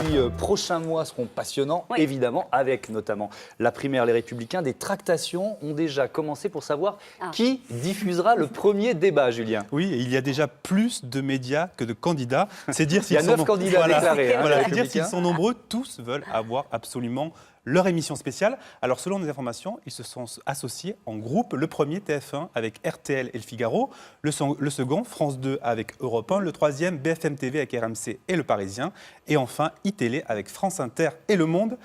18 prochains mois seront passionnants, évidemment, avec notamment la primaire Les Républicains. Des tractations ont déjà commencé pour savoir qui diffusera le premier débat, Julien. Oui, et il y a déjà plus de médias que de candidats. C'est dire Il y a 9 candidats déclarés. C'est dire s'ils sont nombreux, tous veulent avoir absolument leur émission spéciale. Alors, selon nos informations, ils se sont associés en groupe. Le premier, TF1, avec RTL et Le Figaro. Le second, France 2 avec Europe 1. Le troisième, BFM TV avec RMC et Le Parisien. Et enfin, iTélé avec France Inter et Le Monde.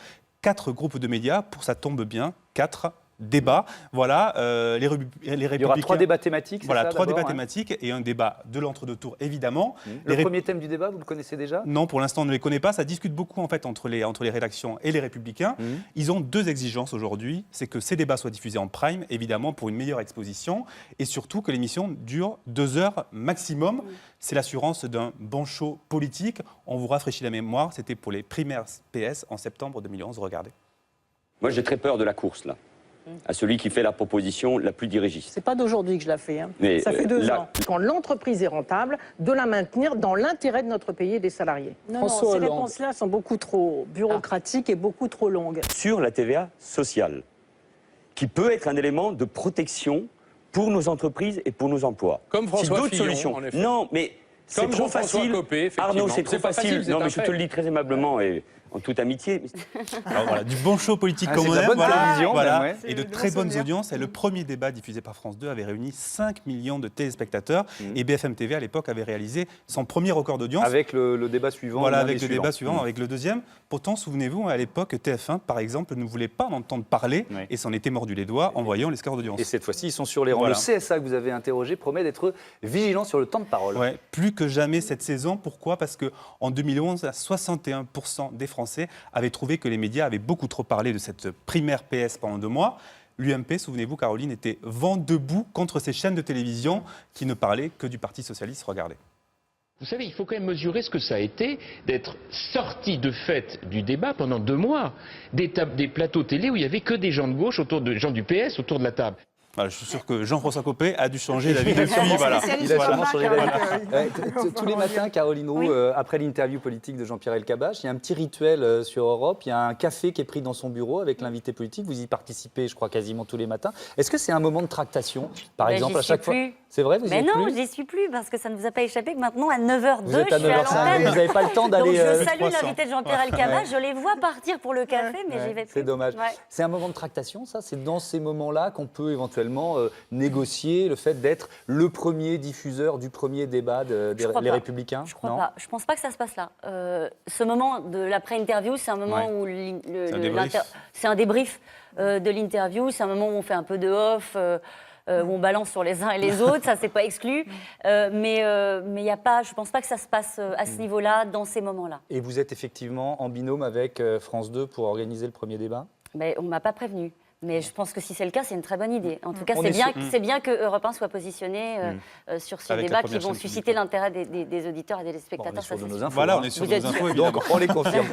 4 groupes de médias, pour ça tombe bien, 4 débats. Voilà, les Républicains. Il y aura 3 débats thématiques, voilà, ça, 3 débats hein. thématiques et un débat de l'entre-deux tours, évidemment. Le premier thème du débat, vous le connaissez déjà? Non, pour l'instant, on ne les connaît pas. Ça discute beaucoup en fait entre les rédactions et les Républicains. Ils ont 2 exigences aujourd'hui. C'est que ces débats soient diffusés en prime, évidemment, pour une meilleure exposition, et surtout que l'émission dure 2 heures maximum. C'est l'assurance d'un bon show politique. On vous rafraîchit la mémoire. C'était pour les primaires PS en septembre 2011. Regardez. Moi, j'ai très peur de la course, là. À celui qui fait la proposition la plus dirigiste. C'est pas d'aujourd'hui que je la fais, hein. Mais, ça fait 2 ans. Quand l'entreprise est rentable, de la maintenir dans l'intérêt de notre pays et des salariés. Non, ces réponses-là sont beaucoup trop bureaucratiques et beaucoup trop longues. Sur la TVA sociale, qui peut être un élément de protection pour nos entreprises et pour nos emplois. Comme François d'autres Fillon, solutions. en effet. Non, mais c'est trop facile. Copé, Arnaud, c'est trop facile. Non, mais je te le dis dis très aimablement et en toute amitié. Alors voilà, du bon show politique comme on c'est de la aime, bonne télévision, voilà, ouais. et de très bonnes audiences. Et le premier débat diffusé par France 2 avait réuni 5 millions de téléspectateurs. Et BFM TV, à l'époque, avait réalisé son premier record d'audience. Avec le débat suivant. Voilà, avec le débat suivant, avec le deuxième. Pourtant, souvenez-vous, à l'époque, TF1, par exemple, ne voulait pas en entendre parler et s'en était mordu les doigts en voyant les scores d'audience. Et cette fois-ci, ils sont sur les rangs. Voilà. Le CSA que vous avez interrogé promet d'être vigilant sur le temps de parole. Ouais, plus que jamais cette saison. Pourquoi? Parce qu'en 2011, 61% des Français avaient trouvé que les médias avaient beaucoup trop parlé de cette primaire PS pendant 2 mois. L'UMP, souvenez-vous, Caroline, était vent debout contre ces chaînes de télévision qui ne parlaient que du Parti socialiste. Regardez. Vous savez, il faut quand même mesurer ce que ça a été d'être sorti de fait du débat pendant 2 mois. Des plateaux télé où il n'y avait que des gens de gauche, des gens du PS autour de la table. Voilà, je suis sûr que Jean-François Copé a dû changer d'avis depuis. Voilà. Il a sûrement changé d'avis. Tous les matins, Caroline Roux, après l'interview politique de Jean-Pierre Elkabbach, il y a un petit rituel sur Europe. Il y a un café qui est pris dans son bureau avec l'invité politique. Vous y participez, je crois, quasiment tous les matins. Est-ce que c'est un moment de tractation, par exemple, à chaque fois? C'est vrai, vous y êtes non, plus? j'y suis plus parce que ça ne vous a pas échappé que maintenant à 9h02, Vous êtes à je suis à 9h05, l'antenne. vous n'avez pas le temps d'aller. Donc je salue l'invité de Jean-Pierre Elkabbach, je les vois partir pour le café, mais j'y vais plus. C'est dommage. Ouais. C'est un moment de tractation, ça? C'est dans ces moments-là qu'on peut éventuellement négocier le fait d'être le premier diffuseur du premier débat des Républicains? Je crois pas. Je pense pas que ça se passe là. Ce moment de l'après-interview, c'est un moment où c'est un débrief de l'interview, c'est un moment où on fait un peu de off. Où on balance sur les uns et les autres, ça c'est pas exclu, mais y a pas, je pense pas que ça se passe à ce niveau-là, dans ces moments-là. Et vous êtes effectivement en binôme avec France 2 pour organiser le premier débat? Mais on m'a pas prévenu. Mais je pense que si c'est le cas, c'est une très bonne idée. En tout cas, c'est bien que Europe 1 soit positionné sur ces débats qui vont susciter l'intérêt des auditeurs et des spectateurs. Bon, on est sur de nos infos, voilà, on est sur de nos infos, évidemment. Donc on les confirme.